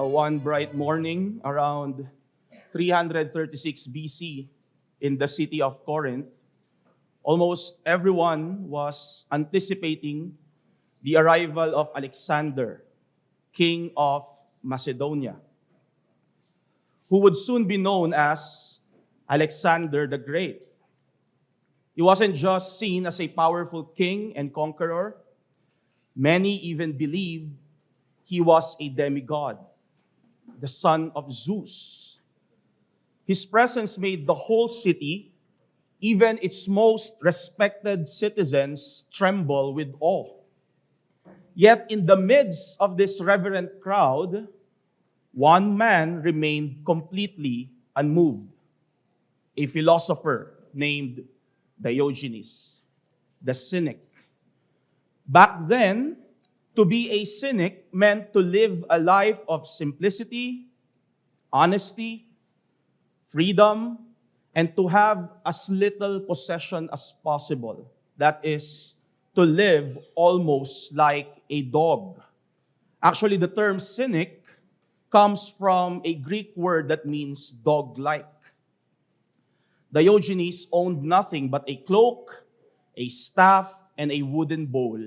One bright morning around 336 BC in the city of Corinth, almost everyone was anticipating the arrival of Alexander, king of Macedonia, who would soon be known as Alexander the Great. He wasn't just seen as a powerful king and conqueror. Many even believed he was a demigod, the son of Zeus. His presence made the whole city, even its most respected citizens, tremble with awe. Yet in the midst of this reverent crowd, one man remained completely unmoved, a philosopher named Diogenes, the cynic. Back then, to be a cynic meant to live a life of simplicity, honesty, freedom, and to have as little possession as possible. That is, to live almost like a dog. Actually, the term cynic comes from a Greek word that means dog-like. Diogenes owned nothing but a cloak, a staff, and a wooden bowl.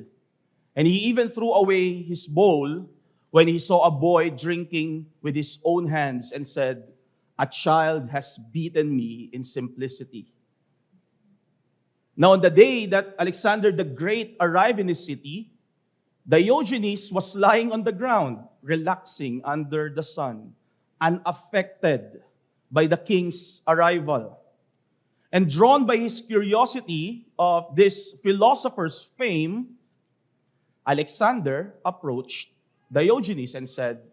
And he even threw away his bowl when he saw a boy drinking with his own hands and said, "A child has beaten me in simplicity." Now, on the day that Alexander the Great arrived in his city, Diogenes was lying on the ground, relaxing under the sun, unaffected by the king's arrival. And drawn by his curiosity of this philosopher's fame, Alexander approached Diogenes and said,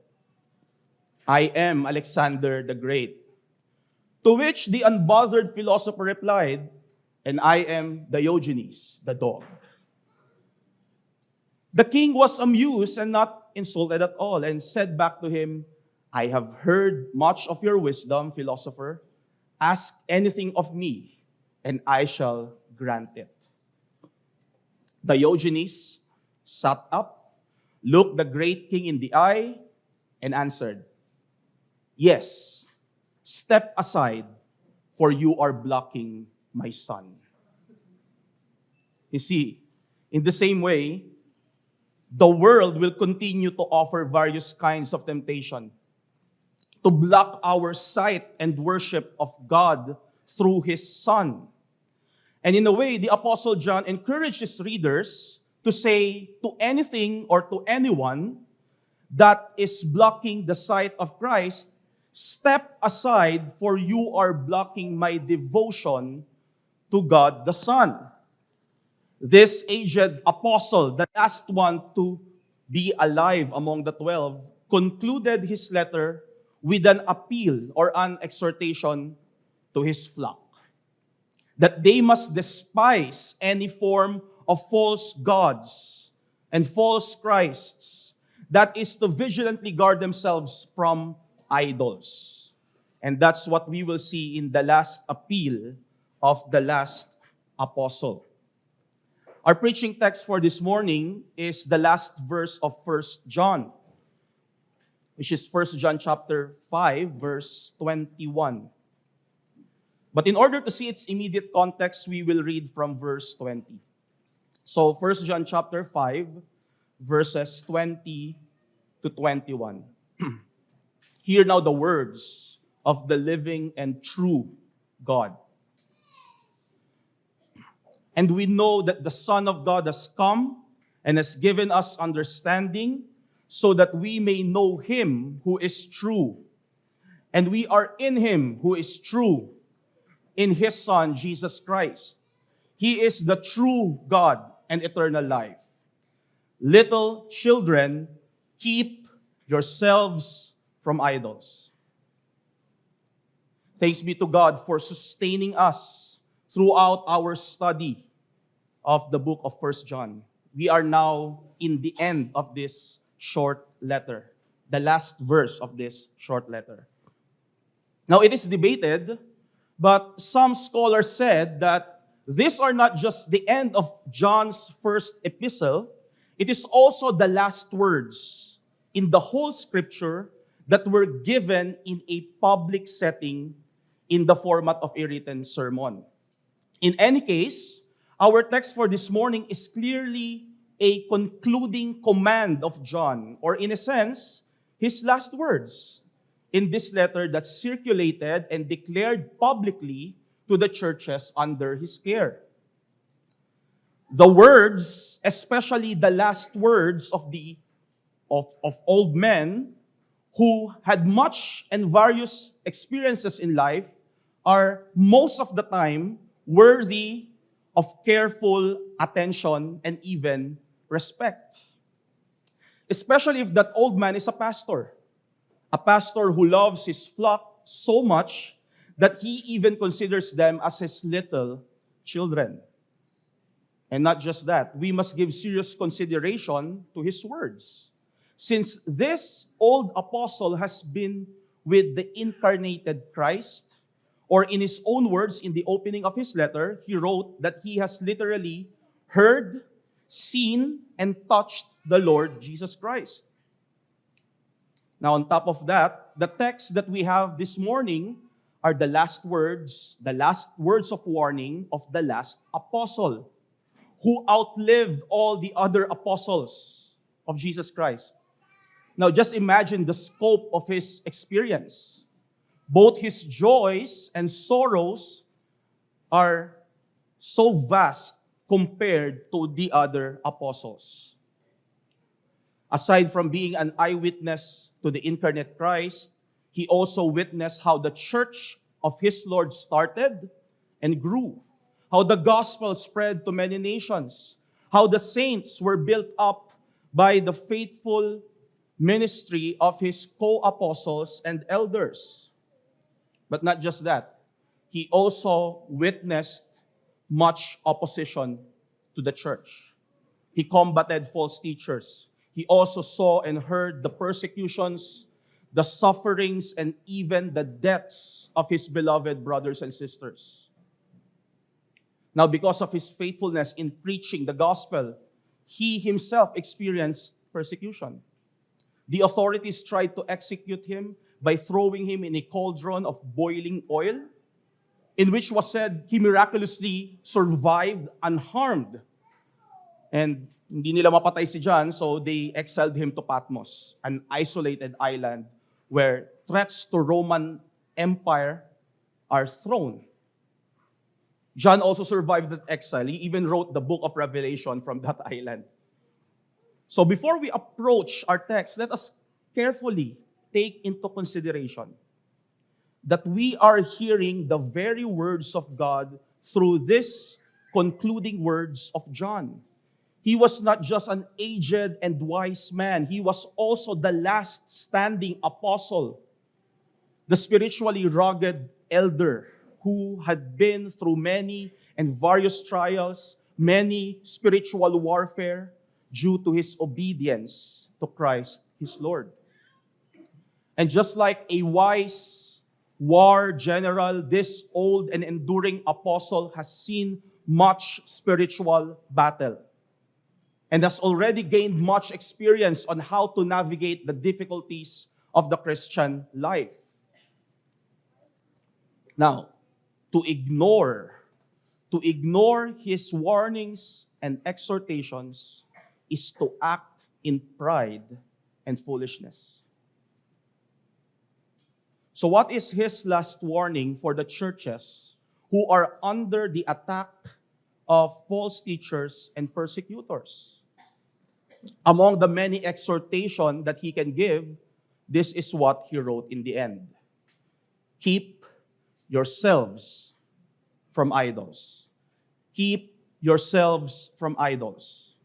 "I am Alexander the Great." To which the unbothered philosopher replied, "And I am Diogenes, the dog." The king was amused and not insulted at all, and said back to him, "I have heard much of your wisdom, philosopher. Ask anything of me, and I shall grant it." Diogenes sat up, looked the great king in the eye, and answered, "Yes, step aside, for you are blocking my sun." You see, in the same way, the world will continue to offer various kinds of temptation to block our sight and worship of God through His Son. And in a way, the Apostle John encouraged his readers to say to anything or to anyone that is blocking the sight of Christ, "Step aside, for you are blocking my devotion to God the Son." This aged apostle, the last one to be alive among the 12, concluded his letter with an appeal or an exhortation to his flock that they must despise any form of false gods and false Christs, that is to vigilantly guard themselves from idols. And that's what we will see in the last appeal of the last apostle. Our preaching text for this morning is the last verse of 1 John, which is 1 John chapter 5, verse 21. But in order to see its immediate context, we will read from verse 20. So 1 John chapter 5, verses 20 to 21. Hear now the words of the living and true God. "And we know that the Son of God has come and has given us understanding, so that we may know Him who is true. And we are in Him who is true, in His Son, Jesus Christ. He is the true God and eternal life. Little children, keep yourselves from idols." Thanks be to God for sustaining us throughout our study of the book of 1 John. We are now in the end of this short letter, the last verse of this short letter. Now, it is debated, but some scholars said that these are not just the end of John's first epistle, it is also the last words in the whole scripture that were given in a public setting in the format of a written sermon. In any case, our text for this morning is clearly a concluding command of John, or in a sense, his last words in this letter that circulated and declared publicly to the churches under his care. The words, especially the last words of old men who had much and various experiences in life, are most of the time worthy of careful attention and even respect. Especially if that old man is a pastor who loves his flock so much that he even considers them as his little children. And not just that, we must give serious consideration to his words. Since this old apostle has been with the incarnated Christ, or in his own words in the opening of his letter, he wrote that he has literally heard, seen, and touched the Lord Jesus Christ. Now, on top of that, the text that we have this morning are the last words of warning of the last apostle, who outlived all the other apostles of Jesus Christ. Now, just imagine the scope of his experience. Both his joys and sorrows are so vast compared to the other apostles. Aside from being an eyewitness to the incarnate Christ, he also witnessed how the church of his Lord started and grew, how the gospel spread to many nations, how the saints were built up by the faithful ministry of his co-apostles and elders. But not just that, he also witnessed much opposition to the church. He combated false teachers. He also saw and heard the persecutions, the sufferings, and even the deaths of his beloved brothers and sisters. Now, because of his faithfulness in preaching the gospel, he himself experienced persecution. The authorities tried to execute him by throwing him in a cauldron of boiling oil, in which was said he miraculously survived unharmed. And hindi nila mapatay si John, so they exiled him to Patmos, an isolated island where threats to Roman Empire are thrown. John also survived that exile. He even wrote the book of Revelation from that island. So before we approach our text, let us carefully take into consideration that we are hearing the very words of God through this concluding words of John. He was not just an aged and wise man. He was also the last standing apostle, the spiritually rugged elder who had been through many and various trials, many spiritual warfare, due to his obedience to Christ, his Lord. And just like a wise war general, this old and enduring apostle has seen much spiritual battle and has already gained much experience on how to navigate the difficulties of the Christian life. Now, to ignore his warnings and exhortations is to act in pride and foolishness. So what is his last warning for the churches who are under the attack of false teachers and persecutors? Among the many exhortations that he can give, this is what he wrote in the end. Keep yourselves from idols. Keep yourselves from idols.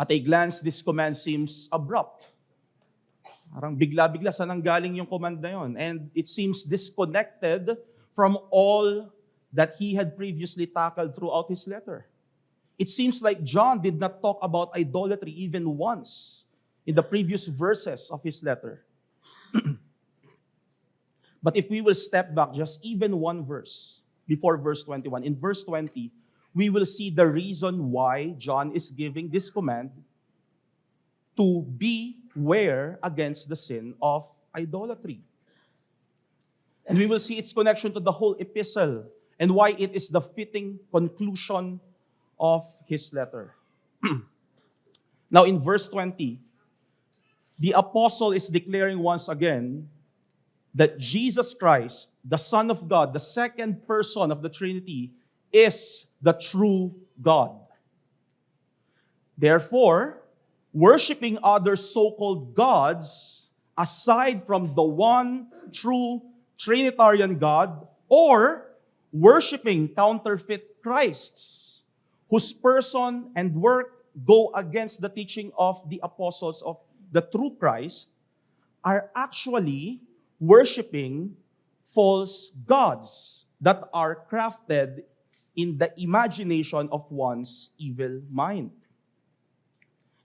At a glance, this command seems abrupt. Parang bigla-bigla, saan galing yung command na yun? And it seems disconnected from all that he had previously tackled throughout his letter. It seems like John did not talk about idolatry even once in the previous verses of his letter. But if we will step back just even one verse before verse 21, in verse 20, we will see the reason why John is giving this command to beware against the sin of idolatry. And we will see its connection to the whole epistle and why it is the fitting conclusion of his letter. Now in verse 20, the apostle is declaring once again that Jesus Christ, the Son of God, the second person of the Trinity, is the true God. Therefore, worshiping other so-called gods aside from the one true Trinitarian God, or worshiping counterfeit Christs, whose person and work go against the teaching of the apostles of the true Christ, are actually worshiping false gods that are crafted in the imagination of one's evil mind.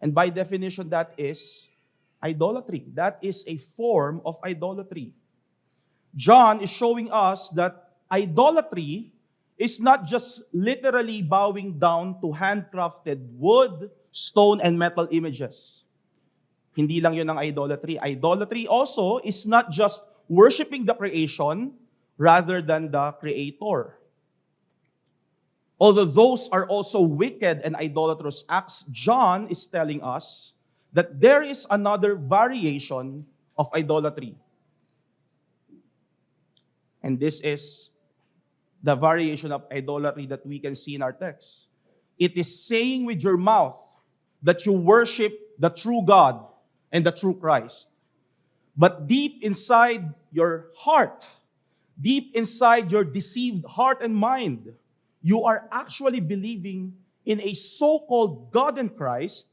And by definition, that is idolatry. That is a form of idolatry. John is showing us that idolatry is not just literally bowing down to handcrafted wood, stone, and metal images. Hindi lang yun ang idolatry. Idolatry also is not just worshiping the creation rather than the Creator. Although those are also wicked and idolatrous acts, John is telling us that there is another variation of idolatry. And this is the variation of idolatry that we can see in our text. It is saying with your mouth that you worship the true God and the true Christ. But deep inside your heart, deep inside your deceived heart and mind, you are actually believing in a so-called God in Christ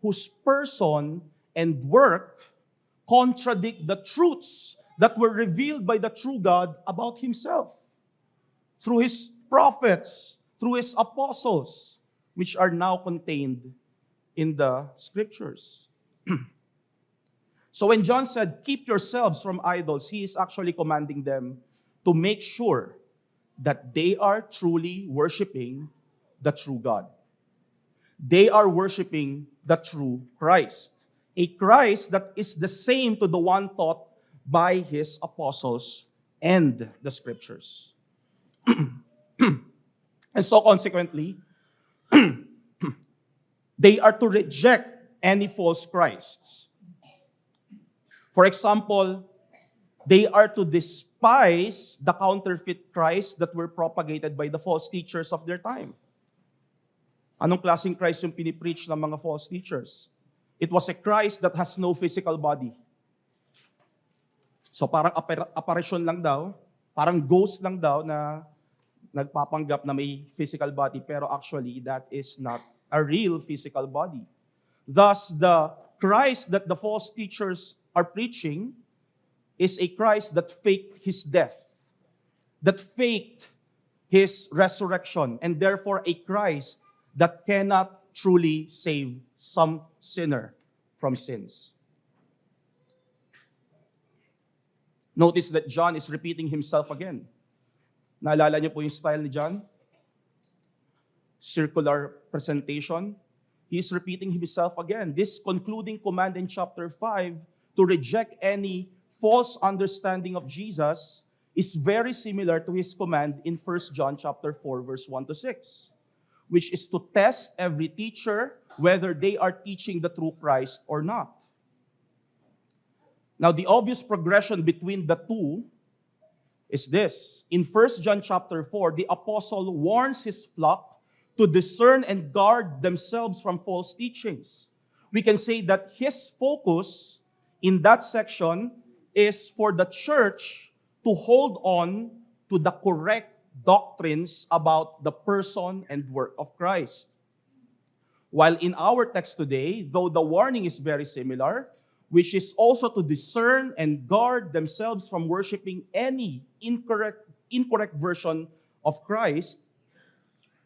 whose person and work contradict the truths that were revealed by the true God about himself through his prophets, through his apostles, which are now contained in the scriptures. So when John said, keep yourselves from idols, he is actually commanding them to make sure that they are truly worshiping the true God. They are worshiping the true Christ, a Christ that is the same to the one taught by his apostles and the scriptures. And so consequently, they are to reject any false Christs. For example, they are to despise the counterfeit Christ that were propagated by the false teachers of their time. Anong klaseng Christ yung pinipreach ng mga false teachers? It was a Christ that has no physical body. So parang apparition lang daw, parang ghost lang daw na nagpapanggap na may physical body, pero actually that is not a real physical body. Thus, the Christ that the false teachers are preaching is a Christ that faked his death, that faked his resurrection, and therefore a Christ that cannot truly save some sinner from sins. Notice that John is repeating himself again. Naalala niyo po yung style ni John? Circular presentation. He is repeating himself again. This concluding command in chapter 5 to reject any false understanding of Jesus is very similar to his command in 1 John chapter 4 verse 1 to 6, which is to test every teacher whether they are teaching the true Christ or not. Now, the obvious progression between the two is this. In 1 John chapter 4, the apostle warns his flock to discern and guard themselves from false teachings. We can say that his focus in that section is for the church to hold on to the correct doctrines about the person and work of Christ. While in our text today, though the warning is very similar, which is also to discern and guard themselves from worshiping any incorrect version of Christ,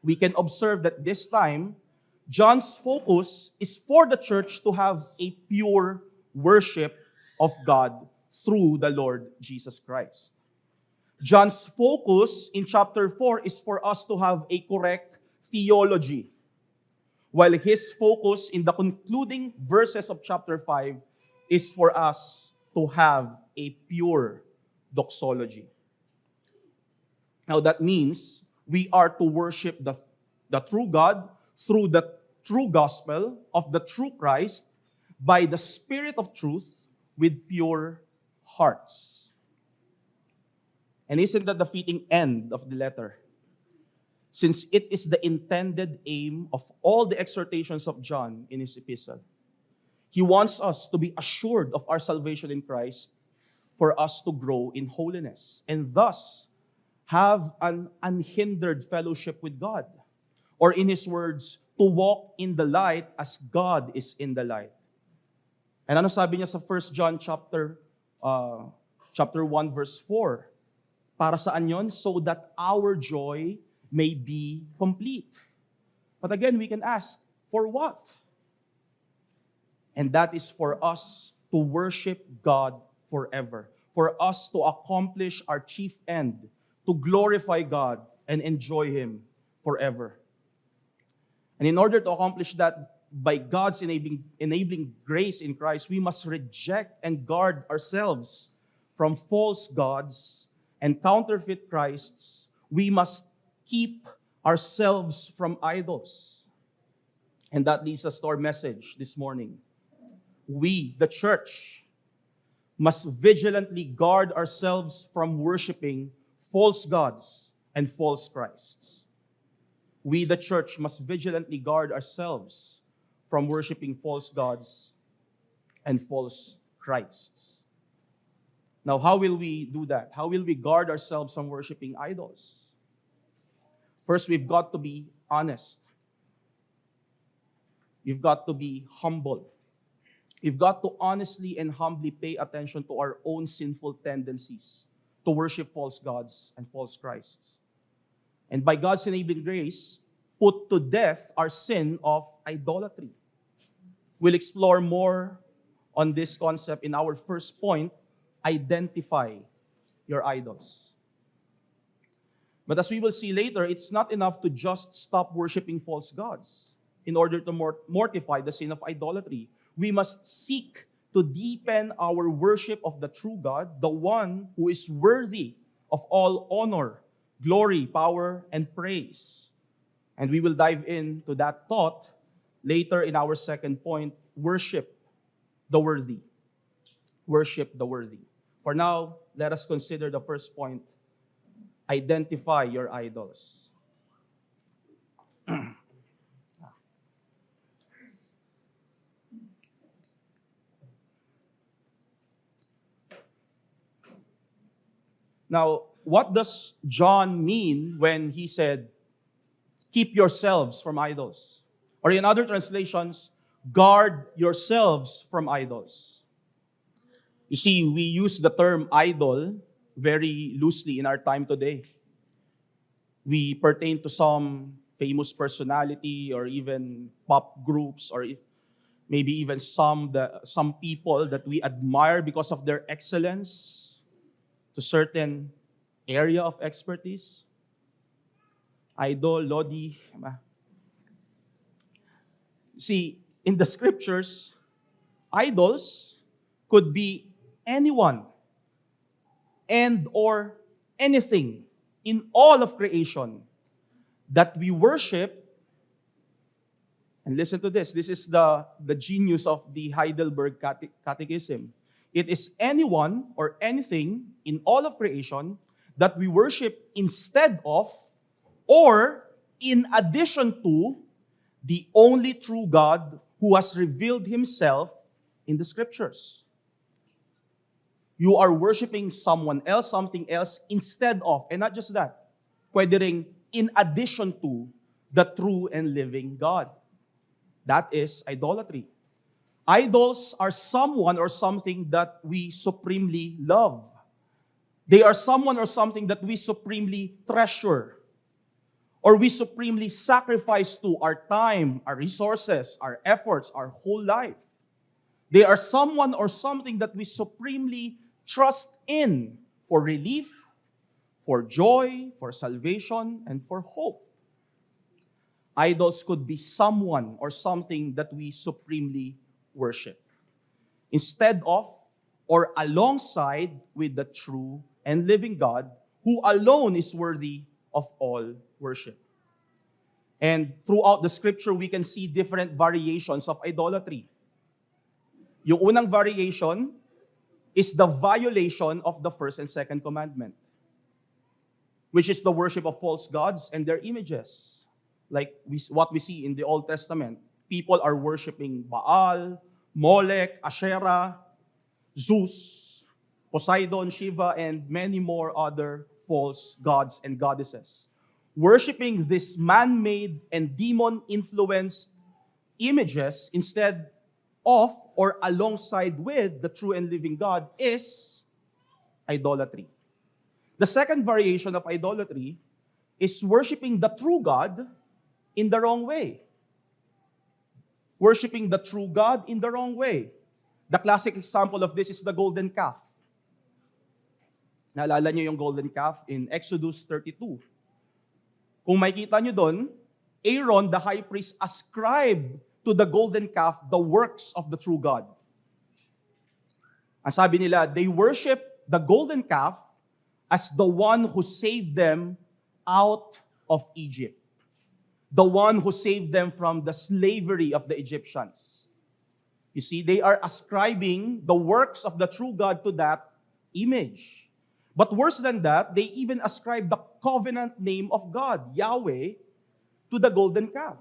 we can observe that this time, John's focus is for the church to have a pure worship of God through the Lord Jesus Christ. John's focus in chapter 4 is for us to have a correct theology. while his focus in the concluding verses of chapter 5 is for us to have a pure doxology. Now that means we are to worship the true God through the true gospel of the true Christ by the Spirit of truth with pure hearts. And isn't that the fitting end of the letter? Since it is the intended aim of all the exhortations of John in his epistle. He wants us to be assured of our salvation in Christ for us to grow in holiness and thus have an unhindered fellowship with God. Or in his words, to walk in the light as God is in the light. And ano sabi niya sa 1 John chapter 1 verse 4? Para saan yon? So that our joy may be complete. But again, we can ask, for what? And that is for us to worship God forever. For us to accomplish our chief end, to glorify God and enjoy Him forever. And in order to accomplish that, by God's enabling grace in Christ, we must reject and guard ourselves from false gods and counterfeit Christs. We must keep ourselves from idols. And that leads us to our message this morning. We, the church, must vigilantly guard ourselves from worshiping false gods and false Christs. We, the church, must vigilantly guard ourselves from worshiping false gods and false Christs. Now, how will we do that? How will we guard ourselves from worshiping idols? First, we've got to be honest. You've got to be humble. You've got to honestly and humbly pay attention to our own sinful tendencies to worship false gods and false Christs. And by God's enabling grace, put to death our sin of idolatry. We'll explore more on this concept in our first point, identify your idols. But as we will see later, it's not enough to just stop worshiping false gods. In order to mortify the sin of idolatry, we must seek to deepen our worship of the true God, the one who is worthy of all honor, glory, power, and praise. And we will dive into that thought later in our second point, worship the worthy. Worship the worthy. For now, let us consider the first point, identify your idols. Now, what does John mean when he said, keep yourselves from idols? Or in other translations, guard yourselves from idols. You see, we use the term idol very loosely in our time today. We pertain to some famous personality or even pop groups or maybe even some people that we admire because of their excellence to certain area of expertise. Idol, Lodi. See, in the scriptures, idols could be anyone and or anything in all of creation that we worship. And listen to this. This is the genius of the Heidelberg Catechism. It is anyone or anything in all of creation that we worship instead of or in addition to the only true God who has revealed Himself in the Scriptures. You are worshiping someone else, something else, instead of, and not just that, pwede ring in addition to the true and living God. That is idolatry. Idols are someone or something that we supremely love. They are someone or something that we supremely treasure, or we supremely sacrifice to our time, our resources, our efforts, our whole life. They are someone or something that we supremely trust in for relief, for joy, for salvation, and for hope. Idols could be someone or something that we supremely worship, instead of or alongside with the true and living God, who alone is worthy of all worship. And throughout the scripture, we can see different variations of idolatry. Yung unang variation is the violation of the first and second commandment, which is the worship of false gods and their images. Like what we see in the Old Testament. People are worshiping Baal, Molech, Asherah, Zeus, Poseidon, Shiva, and many more other false gods and goddesses. Worshipping these man-made and demon-influenced images instead of or alongside with the true and living God is idolatry. The second variation of idolatry is worshiping the true God in the wrong way. Worshiping the true God in the wrong way. The classic example of this is the golden calf. Naalala niyo yung golden calf in Exodus 32. Kung makikita niyo doon, Aaron, the high priest, ascribed to the golden calf the works of the true God. Ang sabi nila, they worship the golden calf as the one who saved them out of Egypt. The one who saved them from the slavery of the Egyptians. You see, they are ascribing the works of the true God to that image. But worse than that, they even ascribe the covenant name of God, Yahweh, to the golden calf.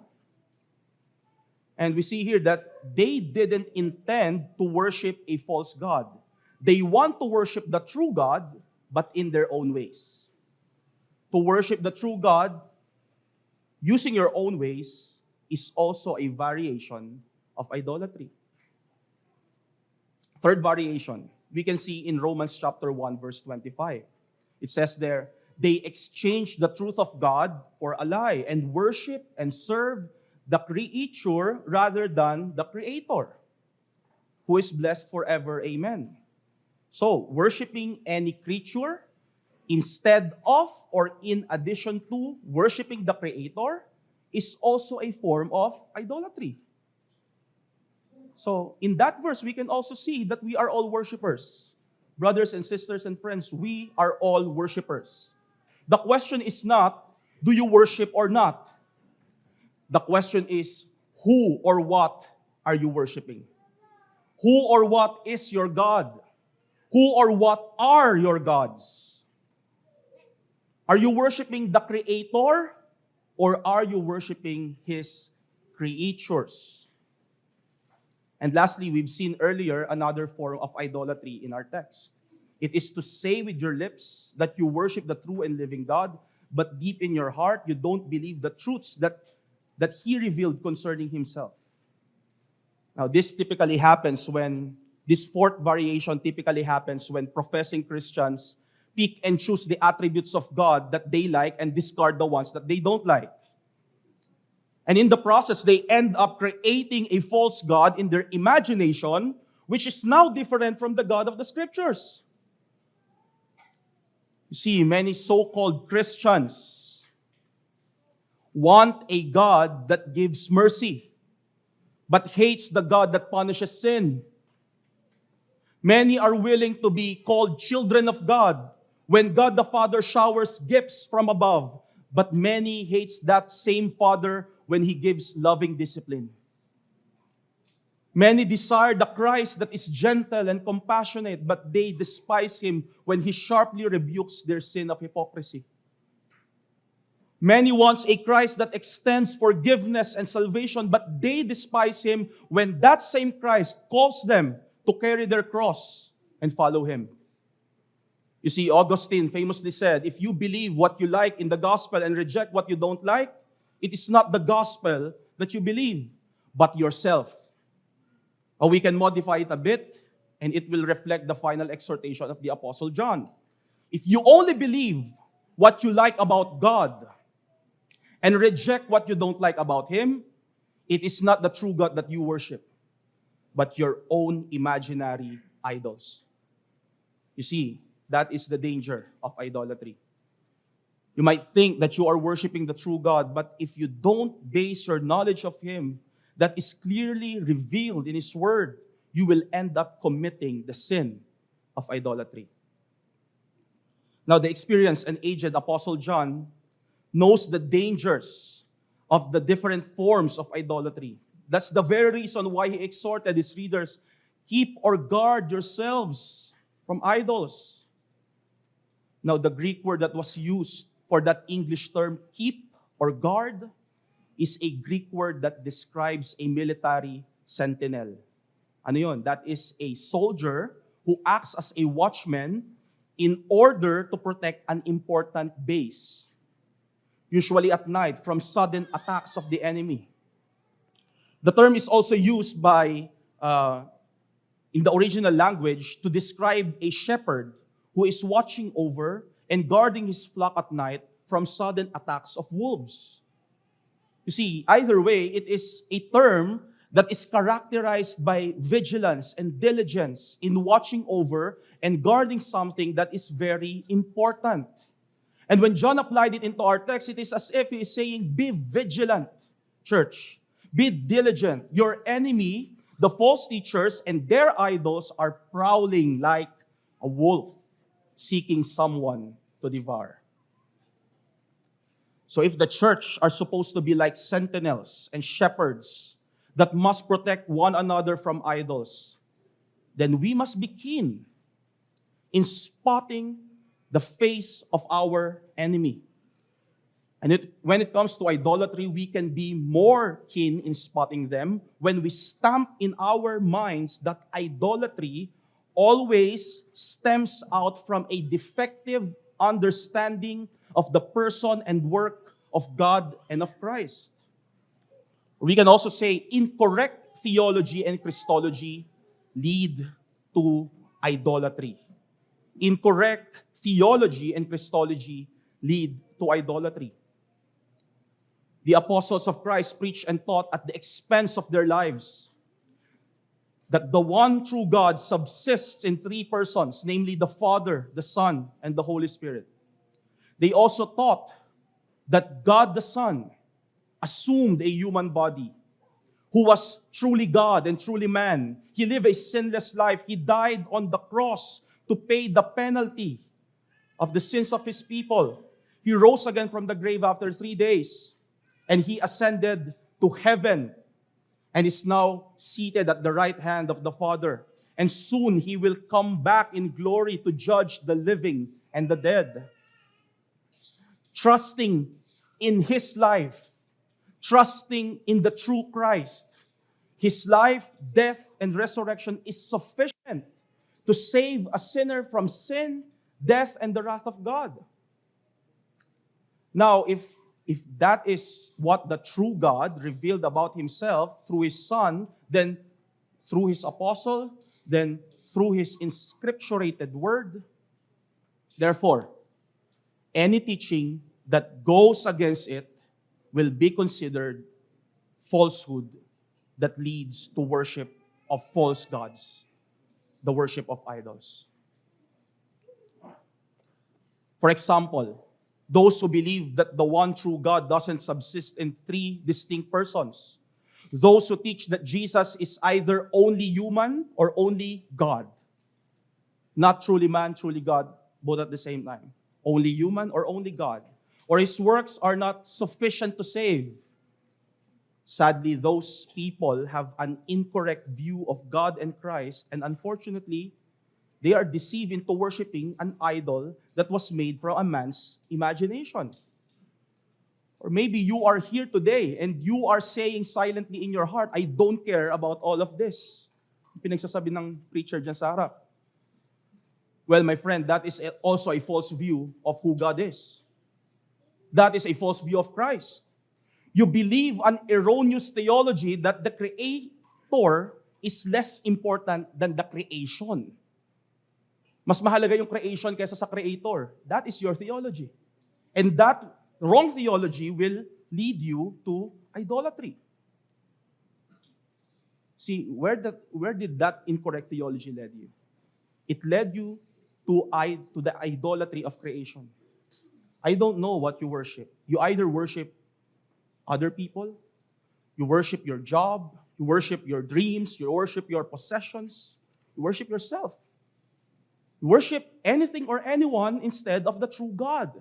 And we see here that they didn't intend to worship a false God. They want to worship the true God, but in their own ways. To worship the true God using your own ways is also a variation of idolatry. Third variation, we can see in Romans chapter 1, verse 25. It says there, they exchanged the truth of God for a lie and worship and serve the creature rather than the Creator, who is blessed forever. Amen. So, worshiping any creature instead of or in addition to worshiping the Creator is also a form of idolatry. So, in that verse, we can also see that we are all worshipers. Brothers and sisters and friends, we are all worshipers. The question is not, do you worship or not? The question is, who or what are you worshiping? Who or what is your God? Who or what are your gods? Are you worshiping the Creator or are you worshiping His creatures? And lastly, we've seen earlier another form of idolatry in our text. It is to say with your lips that you worship the true and living God, but deep in your heart, you don't believe the truths that He revealed concerning Himself. Now, this fourth variation typically happens when professing Christians pick and choose the attributes of God that they like and discard the ones that they don't like. And in the process, they end up creating a false God in their imagination, which is now different from the God of the Scriptures. You see, many so-called Christians want a God that gives mercy, but hates the God that punishes sin. Many are willing to be called children of God when God the Father showers gifts from above, but many hates that same Father when He gives loving discipline. Many desire the Christ that is gentle and compassionate, but they despise Him when He sharply rebukes their sin of hypocrisy. Many wants a Christ that extends forgiveness and salvation, but they despise Him when that same Christ calls them to carry their cross and follow Him. You see, Augustine famously said, if you believe what you like in the gospel and reject what you don't like, it is not the gospel that you believe, but yourself. Or we can modify it a bit, and it will reflect the final exhortation of the Apostle John. If you only believe what you like about God and reject what you don't like about Him, it is not the true God that you worship, but your own imaginary idols. You see, that is the danger of idolatry. You might think that you are worshiping the true God, but if you don't base your knowledge of Him that is clearly revealed in His Word, you will end up committing the sin of idolatry. Now, the experienced and aged Apostle John knows the dangers of the different forms of idolatry. That's the very reason why he exhorted his readers, keep or guard yourselves from idols. Now, the Greek word that was used for that English term, keep or guard, is a Greek word that describes a military sentinel. Ano yun? That is a soldier who acts as a watchman in order to protect an important base, usually at night, from sudden attacks of the enemy. The term is also used in the original language to describe a shepherd who is watching over and guarding his flock at night from sudden attacks of wolves. You see, either way, it is a term that is characterized by vigilance and diligence in watching over and guarding something that is very important. And when John applied it into our text, it is as if he is saying, be vigilant, church. Be diligent. Your enemy, the false teachers and their idols, are prowling like a wolf, seeking someone to devour. So if the church are supposed to be like sentinels and shepherds that must protect one another from idols, then we must be keen in spotting the face of our enemy. And when it comes to idolatry, we can be more keen in spotting them when we stamp in our minds that idolatry always stems out from a defective understanding of the person and work of God and of Christ. We can also say incorrect theology and Christology lead to idolatry. Incorrect theology and Christology lead to idolatry. The apostles of Christ preached and taught at the expense of their lives that the one true God subsists in three persons, namely the Father, the Son, and the Holy Spirit. They also taught that God the Son assumed a human body, who was truly God and truly man. He lived a sinless life. He died on the cross to pay the penalty of the sins of His people. He rose again from the grave after 3 days, and He ascended to heaven and is now seated at the right hand of the Father. And soon He will come back in glory to judge the living and the dead. Trusting in His life, trusting in the true Christ, His life, death, and resurrection is sufficient to save a sinner from sin, death, and the wrath of God. Now, if that is what the true God revealed about Himself through His Son, then through His apostle, then through His inscripturated word, therefore, any teaching that goes against it will be considered falsehood that leads to worship of false gods, the worship of idols. For example, those who believe that the one true God doesn't subsist in three distinct persons. Those who teach that Jesus is either only human or only God. Not truly man, truly God, both at the same time. Only human or only God. Or His works are not sufficient to save. Sadly, those people have an incorrect view of God and Christ, and unfortunately, they are deceived into worshiping an idol that was made from a man's imagination. Or maybe you are here today and you are saying silently in your heart, I don't care about all of this. Pinagsasabi ng preacher dyan sa harap. Well, my friend, that is also a false view of who God is. That is a false view of Christ. You believe an erroneous theology that the Creator is less important than the creation. Mas mahalaga yung creation kaysa sa Creator. That is your theology. And that wrong theology will lead you to idolatry. See, where did that incorrect theology lead you? It led you to the idolatry of creation. I don't know what you worship. You either worship other people, you worship your job, you worship your dreams, you worship your possessions, you worship yourself. You worship anything or anyone instead of the true God.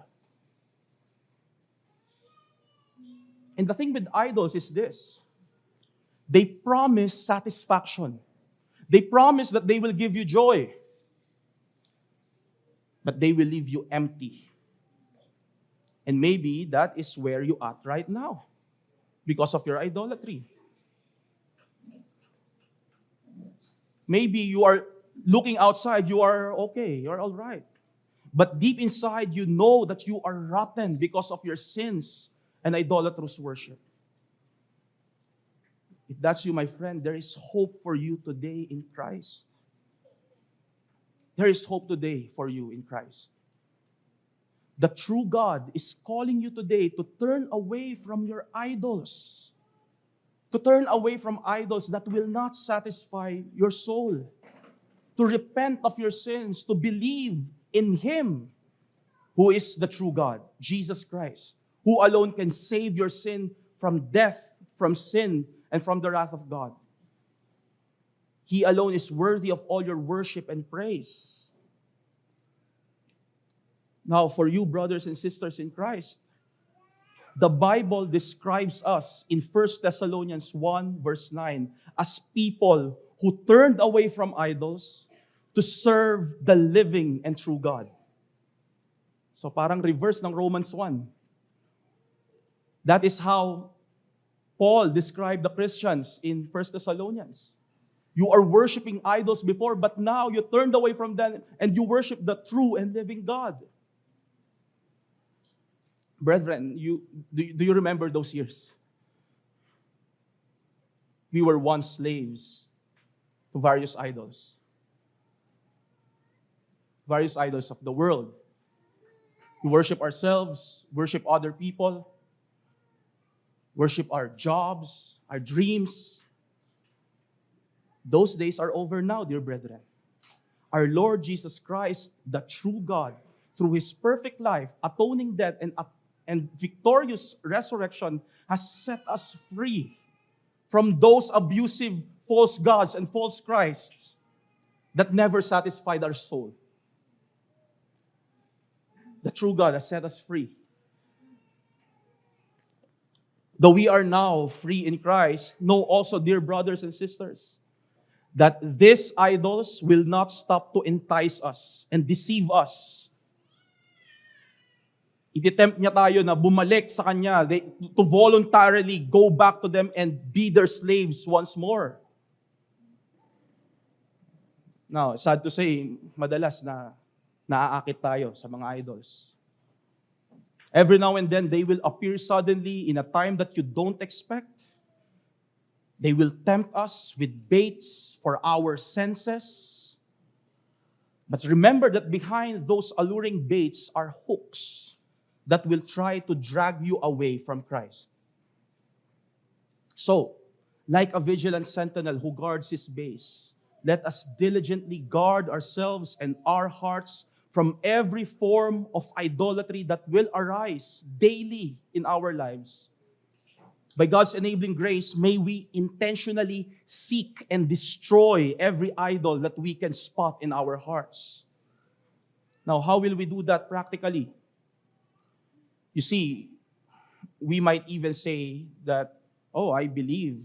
And the thing with idols is this: they promise satisfaction. They promise that they will give you joy, but they will leave you empty. And maybe that is where you are right now because of your idolatry. Maybe you are looking outside, you are okay, you're all right. But deep inside, you know that you are rotten because of your sins and idolatrous worship. If that's you, my friend, there is hope for you today in Christ. There is hope today for you in Christ. The true God is calling you today to turn away from your idols. To turn away from idols that will not satisfy your soul. To repent of your sins, to believe in Him who is the true God, Jesus Christ, who alone can save your sin from death, from sin, and from the wrath of God. He alone is worthy of all your worship and praise. Now, for you, brothers and sisters in Christ, the Bible describes us in 1 Thessalonians 1 verse 9 as people who turned away from idols to serve the living and true God. So parang reverse ng Romans 1. That is how Paul described the Christians in 1 Thessalonians. You are worshiping idols before, but now you turned away from them and you worship the true and living God. Brethren, do you remember those years? We were once slaves to various idols. Various idols of the world. We worship ourselves, worship other people, worship our jobs, our dreams. Those days are over now, dear brethren. Our Lord Jesus Christ, the true God, through His perfect life, atoning death, and victorious resurrection, has set us free from those abusive false gods and false Christs that never satisfied our soul. The true God has set us free. Though we are now free in Christ, know also, dear brothers and sisters, that these idols will not stop to entice us and deceive us. Ititempt niya tayo na bumalik sa Kanya, to voluntarily go back to them and be their slaves once more. Now, sad to say, madalas na naaakit tayo sa mga idols. Every now and then, they will appear suddenly in a time that you don't expect. They will tempt us with baits for our senses. But remember that behind those alluring baits are hooks that will try to drag you away from Christ. So, like a vigilant sentinel who guards his base, let us diligently guard ourselves and our hearts from every form of idolatry that will arise daily in our lives. By God's enabling grace, may we intentionally seek and destroy every idol that we can spot in our hearts. Now, how will we do that practically? You see, we might even say that, oh, I believe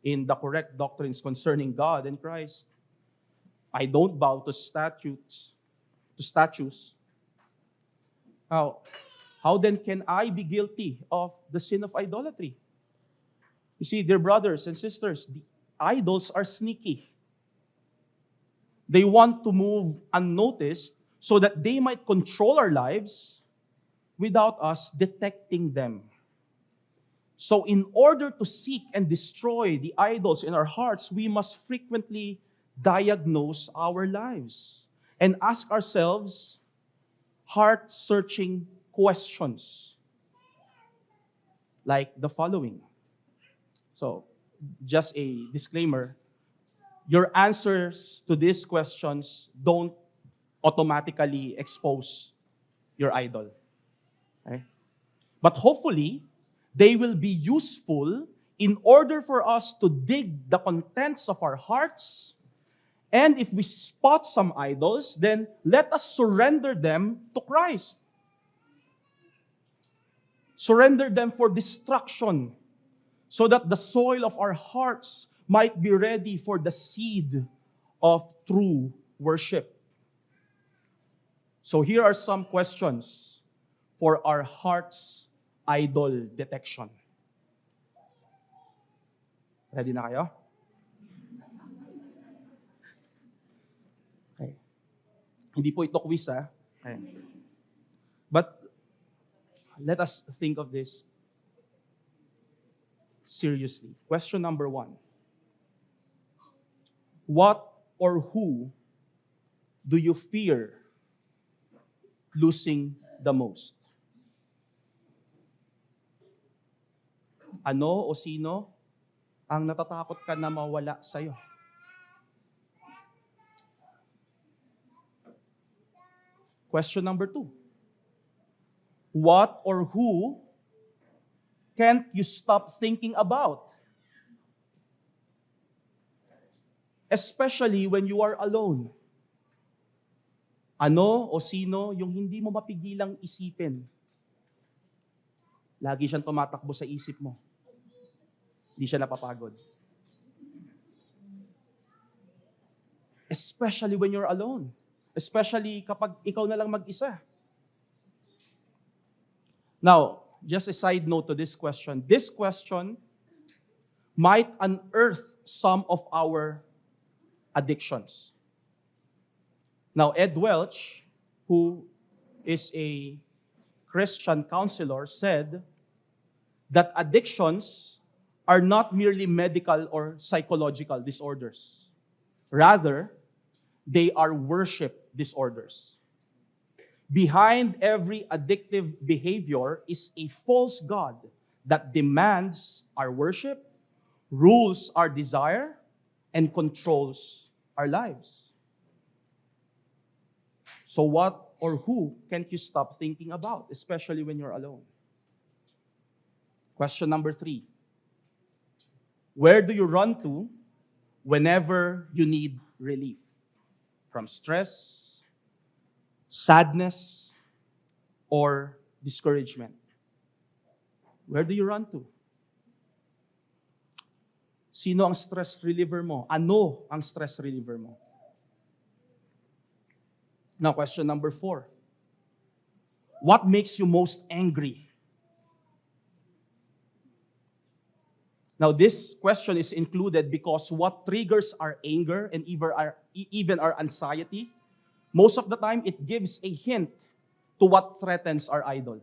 in the correct doctrines concerning God and Christ. I don't bow to statues. How then can I be guilty of the sin of idolatry? You see, dear brothers and sisters, the idols are sneaky. They want to move unnoticed so that they might control our lives without us detecting them. So in order to seek and destroy the idols in our hearts, we must frequently diagnose our lives and ask ourselves heart-searching questions like the following. So, just a disclaimer, your answers to these questions don't automatically expose your idol. Okay? But hopefully, they will be useful in order for us to dig the contents of our hearts. And if we spot some idols, then let us surrender them to Christ. Surrender them for destruction, so that the soil of our hearts might be ready for the seed of true worship. So here are some questions for our heart's idol detection. Ready na kayo? Okay. Hindi po ito quiz, ha? Okay. But let us think of this seriously. Question number 1. What or who do you fear losing the most? Ano o sino ang natatakot ka na mawala sa'yo? Question number 2. What or who can't you stop thinking about? Especially when you are alone. Ano o sino yung hindi mo mapigilang isipin? Lagi siyang tumatakbo sa isip mo. Hindi siya napapagod. Especially when you're alone. Especially kapag ikaw na lang mag-isa. Now, just a side note to this question. This question might unearth some of our addictions. Now, Ed Welch, who is a Christian counselor, said that addictions are not merely medical or psychological disorders. Rather, they are worship disorders. Behind every addictive behavior is a false god that demands our worship, rules our desire, and controls our lives. So what or who can't you stop thinking about, especially when you're alone? Question number 3. Where do you run to whenever you need relief? From stress, sadness, or discouragement? Where do you run to? Sino ang stress reliever mo? Ano ang stress reliever mo? Now, question number 4. What makes you most angry? Now, this question is included because what triggers our anger and even our anxiety, most of the time, it gives a hint to what threatens our idol.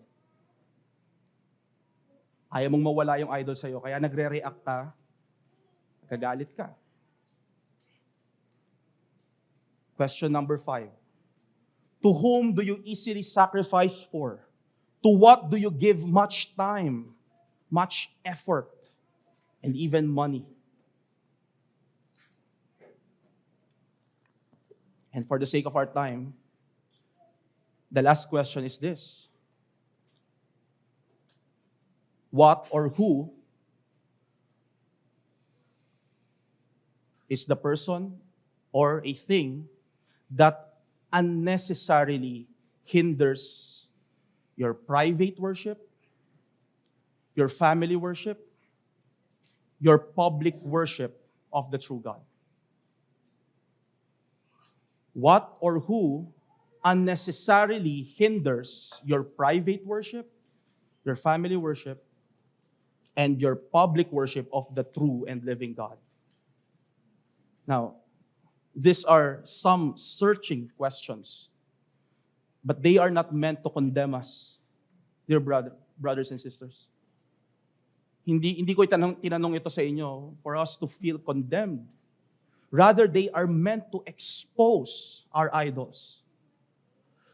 Ayaw mong mawala yung idol sa'yo, kaya nagre-react ka, nagagalit ka. Question number 5. To whom do you easily sacrifice for? To what do you give much time, much effort, and even money? And for the sake of our time, the last question is this. What or who is the person or a thing that unnecessarily hinders your private worship, your family worship, your public worship of the true God? What or who unnecessarily hinders your private worship, your family worship, and your public worship of the true and living God? Now, these are some searching questions, but they are not meant to condemn us, dear brothers and sisters. Hindi ko tinanong ito sa inyo for us to feel condemned. Rather, they are meant to expose our idols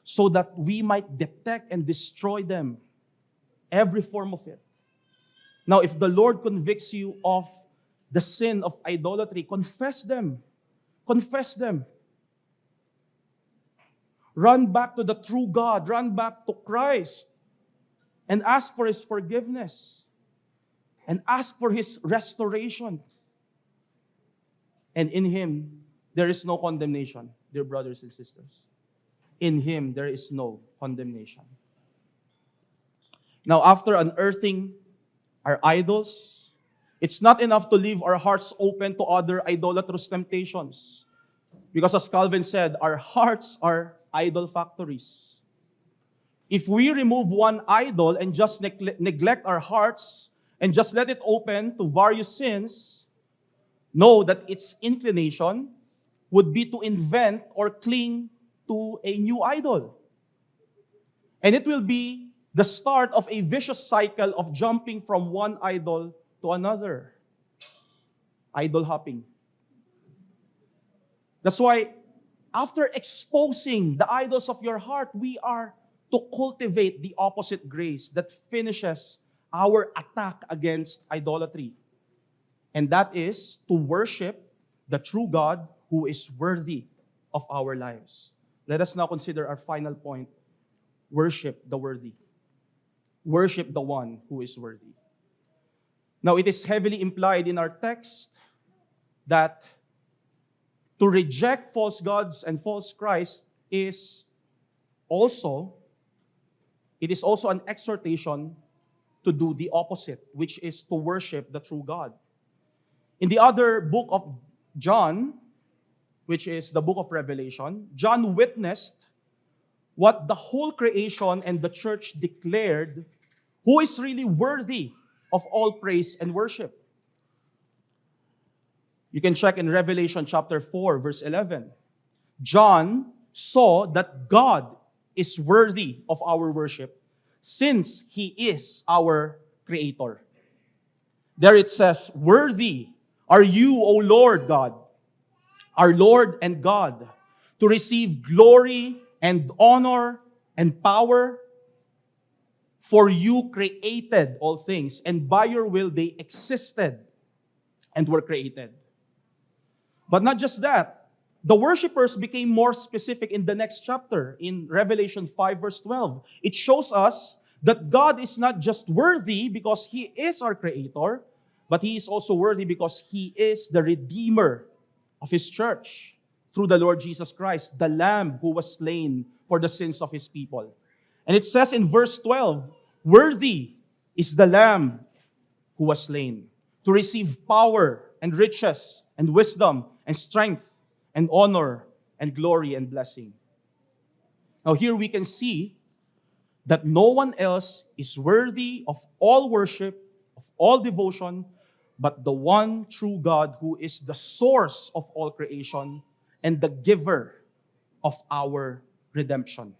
so that we might detect and destroy them, every form of it. Now, if the Lord convicts you of the sin of idolatry, confess them. Confess them. Run back to the true God. Run back to Christ. and ask for His forgiveness and ask for His restoration. And in Him, there is no condemnation, dear brothers and sisters. In Him, there is no condemnation. Now, after unearthing our idols, it's not enough to leave our hearts open to other idolatrous temptations. Because as Calvin said, our hearts are idol factories. If we remove one idol and just neglect our hearts and just let it open to various sins, know that its inclination would be to invent or cling to a new idol. And it will be the start of a vicious cycle of jumping from one idol to another. Idol hopping. That's why, after exposing the idols of your heart, we are to cultivate the opposite grace that finishes our attack against idolatry. And that is to worship the true God who is worthy of our lives. Let us now consider our final point. Worship the worthy. Worship the one who is worthy. Now, it is heavily implied in our text that to reject false gods and false Christ is also an exhortation to do the opposite, which is to worship the true God. In the other book of John, which is the book of Revelation, John witnessed what the whole creation and the church declared, who is really worthy of all praise and worship. You can check in Revelation chapter 4, verse 11. John saw that God is worthy of our worship since He is our Creator. There it says, "Worthy are you, O Lord God, our Lord and God, to receive glory and honor and power, for you created all things, and by your will they existed and were created." But not just that, the worshipers became more specific in the next chapter, in Revelation 5, verse 12. It shows us that God is not just worthy because He is our Creator, but He is also worthy because He is the Redeemer of His church through the Lord Jesus Christ, the Lamb who was slain for the sins of His people. And it says in verse 12, "Worthy is the Lamb who was slain to receive power and riches and wisdom and strength and honor and glory and blessing." Now here we can see that no one else is worthy of all worship, of all devotion, but the one true God who is the source of all creation and the giver of our redemption.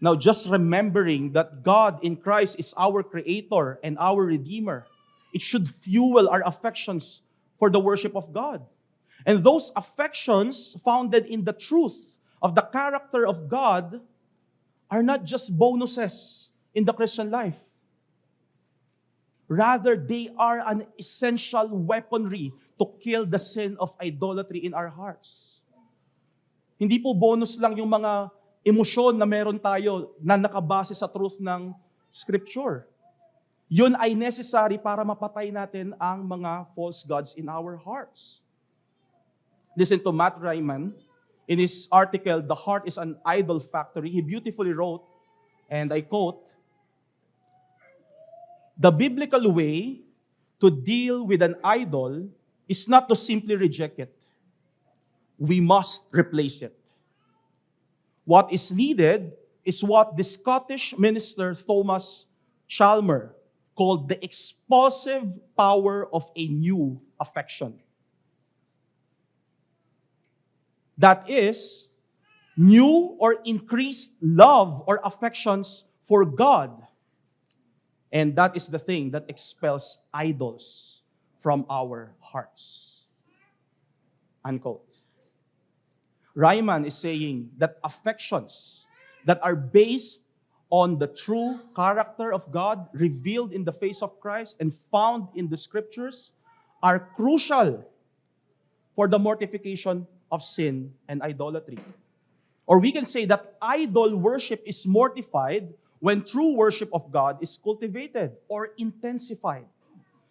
Now, just remembering that God in Christ is our Creator and our Redeemer, it should fuel our affections for the worship of God. And those affections founded in the truth of the character of God are not just bonuses in the Christian life. Rather, they are an essential weaponry to kill the sin of idolatry in our hearts. Hindi po bonus lang yung mga emosyon na meron tayo na nakabase sa truth ng Scripture. Yun ay necessary para mapatay natin ang mga false gods in our hearts. Listen to Matt Ryman. In his article, "The Heart is an Idol Factory," he beautifully wrote, and I quote, "The biblical way to deal with an idol is not to simply reject it. We must replace it. What is needed is what the Scottish minister Thomas Chalmer called the expulsive power of a new affection. That is, new or increased love or affections for God. And that is the thing that expels idols from our hearts." Unquote. Ryman is saying that affections that are based on the true character of God revealed in the face of Christ and found in the Scriptures are crucial for the mortification of sin and idolatry. Or we can say that idol worship is mortified when true worship of God is cultivated or intensified.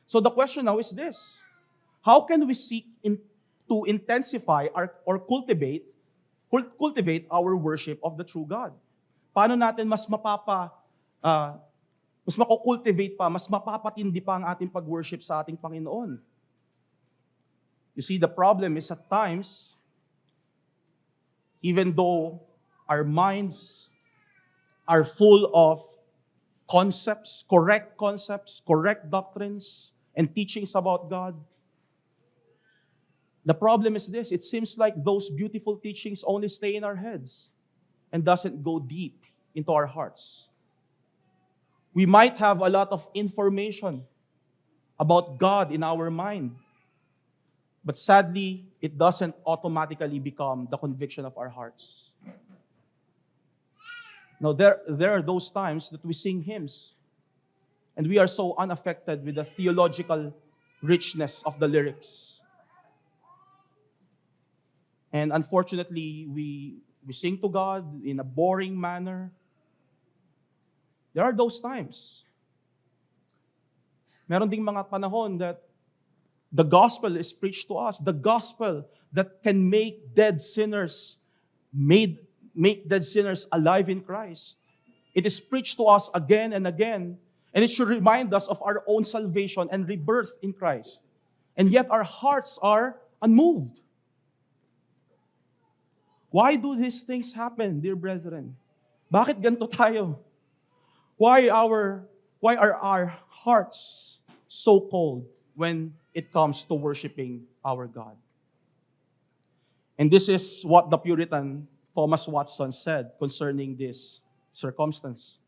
So the question now is this: how can we seek to intensify or cultivate our worship of the true God? Paano natin mas makukultivate pa, mas mapapatindi pa ang ating pag-worship sa ating Panginoon? You see, the problem is at times, even though our minds are full of correct doctrines, and teachings about God, the problem is this: it seems like those beautiful teachings only stay in our heads and doesn't go deep into our hearts. We might have a lot of information about God in our mind, but sadly, it doesn't automatically become the conviction of our hearts. Now, there are those times that we sing hymns, and we are so unaffected with the theological richness of the lyrics. And unfortunately, we sing to God in a boring manner. There are those times. Meron ding mga panahon that the gospel is preached to us, the gospel that can make dead sinners alive in Christ. It is preached to us again and again, and it should remind us of our own salvation and rebirth in Christ. And yet our hearts are unmoved. Why do these things happen, dear brethren? Bakit ganito tayo? Why are our hearts so cold when it comes to worshiping our God? And this is what the Puritan Thomas Watson said concerning this circumstance.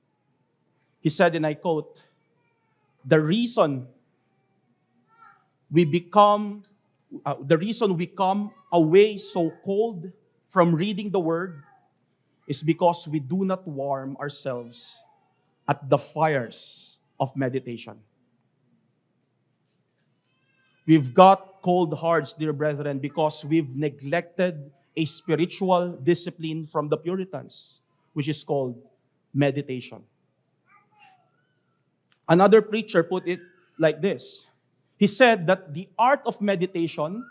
He said, and I quote, the reason we come away so cold from reading the Word is because we do not warm ourselves at the fires of meditation. We've got cold hearts, dear brethren, because we've neglected a spiritual discipline from the Puritans, which is called meditation. Another preacher put it like this. He said that the art of meditation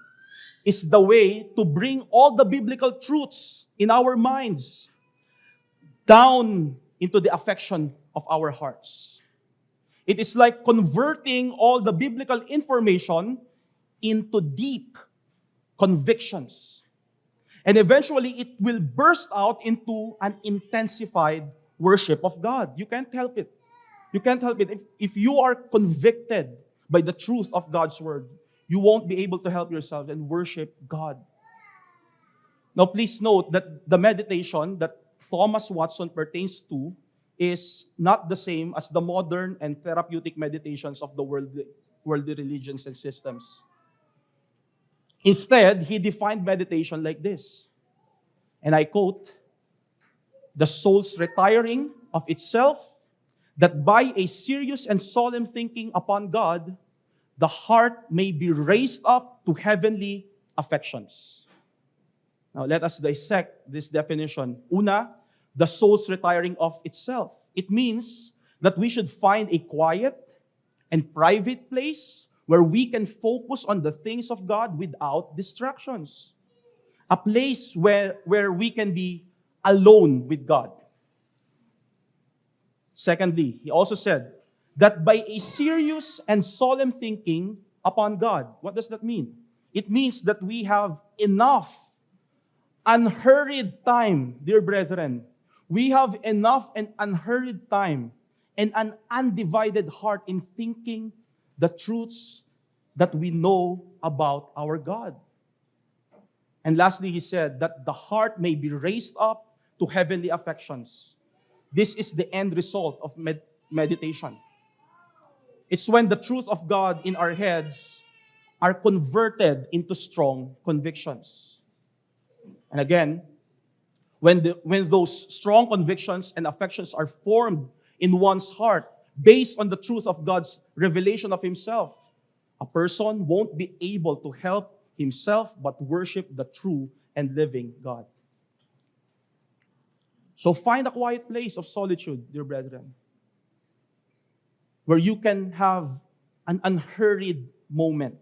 is the way to bring all the biblical truths in our minds down into the affection of our hearts. It is like converting all the biblical information into deep convictions. And eventually, it will burst out into an intensified worship of God. You can't help it. You can't help it. If you are convicted by the truth of God's Word, you won't be able to help yourself and worship God. Now, please note that the meditation that Thomas Watson pertains to is not the same as the modern and therapeutic meditations of the worldly religions and systems. Instead, he defined meditation like this, and I quote, the soul's retiring of itself, that by a serious and solemn thinking upon God, the heart may be raised up to heavenly affections. Now, let us dissect this definition. Una, the soul's retiring of itself. It means that we should find a quiet and private place where we can focus on the things of God without distractions. A place where we can be alone with God. Secondly, he also said that by a serious and solemn thinking upon God. What does that mean? It means that we have enough unhurried time, dear brethren. We have enough and unhurried time and an undivided heart in thinking the truths that we know about our God. And lastly, he said that the heart may be raised up to heavenly affections. This is the end result of meditation. It's when the truth of God in our heads are converted into strong convictions. And again, when those strong convictions and affections are formed in one's heart based on the truth of God's revelation of Himself, a person won't be able to help himself but worship the true and living God. So find a quiet place of solitude, dear brethren, where you can have an unhurried moment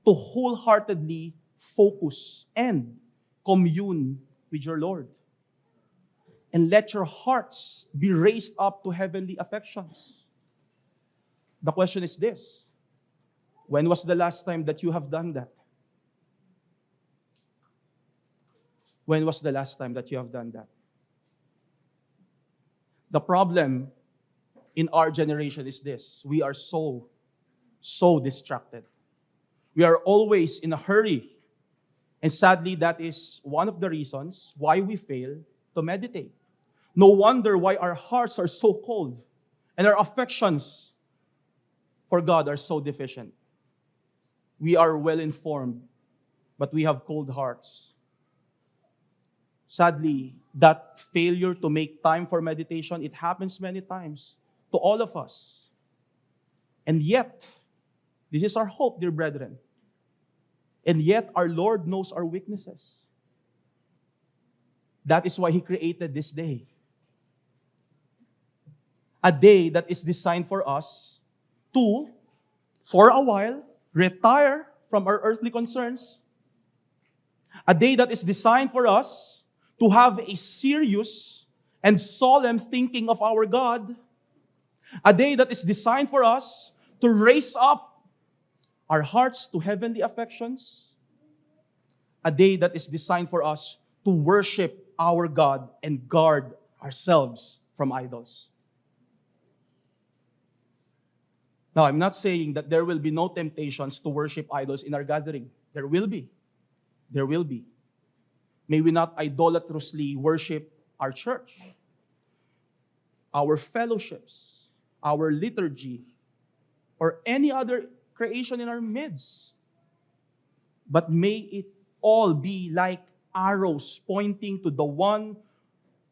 to wholeheartedly focus and commune with your Lord. And let your hearts be raised up to heavenly affections. The question is this: when was the last time that you have done that? When was the last time that you have done that? The problem in our generation is this: we are so distracted. We are always in a hurry. And sadly, that is one of the reasons why we fail to meditate. No wonder why our hearts are so cold and our affections for God are so deficient. We are well informed, but we have cold hearts. Sadly, that failure to make time for meditation, it happens many times to all of us. And yet, this is our hope, dear brethren. And yet, our Lord knows our weaknesses. That is why He created this day. A day that is designed for us to, for a while, retire from our earthly concerns. A day that is designed for us to have a serious and solemn thinking of our God. A day that is designed for us to raise up our hearts to heavenly affections. A day that is designed for us to worship our God and guard ourselves from idols. Now, I'm not saying that there will be no temptations to worship idols in our gathering. There will be. There will be. May we not idolatrously worship our church, our fellowships, our liturgy, or any other creation in our midst. But may it all be like arrows pointing to the one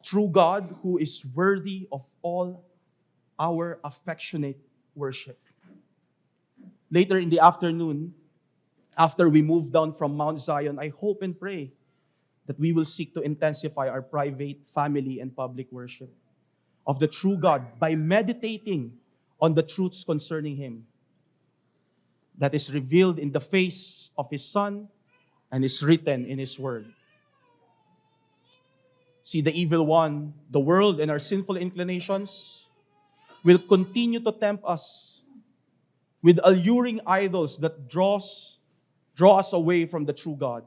true God who is worthy of all our affectionate worship. Later in the afternoon, after we move down from Mount Zion, I hope and pray that we will seek to intensify our private, family, and public worship of the true God by meditating on the truths concerning Him that is revealed in the face of His Son and is written in His Word. See, the evil one, the world, and our sinful inclinations will continue to tempt us with alluring idols that draw us away from the true God.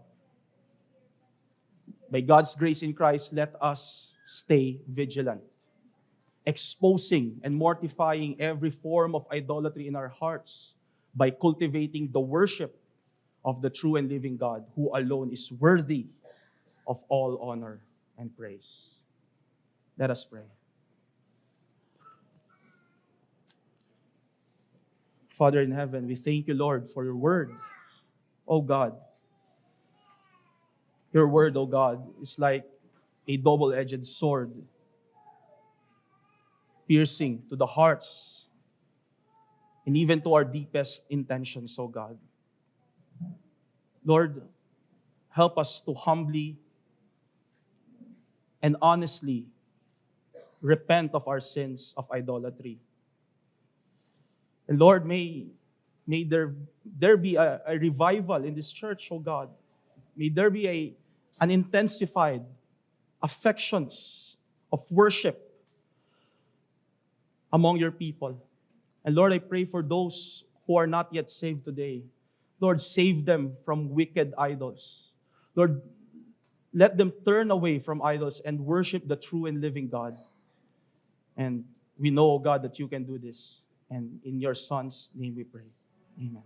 By God's grace in Christ, let us stay vigilant, exposing and mortifying every form of idolatry in our hearts by cultivating the worship of the true and living God, who alone is worthy of all honor and praise. Let us pray. Father in heaven, we thank you, Lord, for your word. Oh God, your word, oh God, is like a double-edged sword, piercing to the hearts and even to our deepest intentions, oh God. Lord, help us to humbly and honestly repent of our sins of idolatry. And Lord, may there be a revival in this church, oh God. May there be an intensified affections of worship among your people. And Lord, I pray for those who are not yet saved today. Lord, save them from wicked idols. Lord, let them turn away from idols and worship the true and living God. And we know, oh God, that you can do this. And in your Son's name we pray. Amen.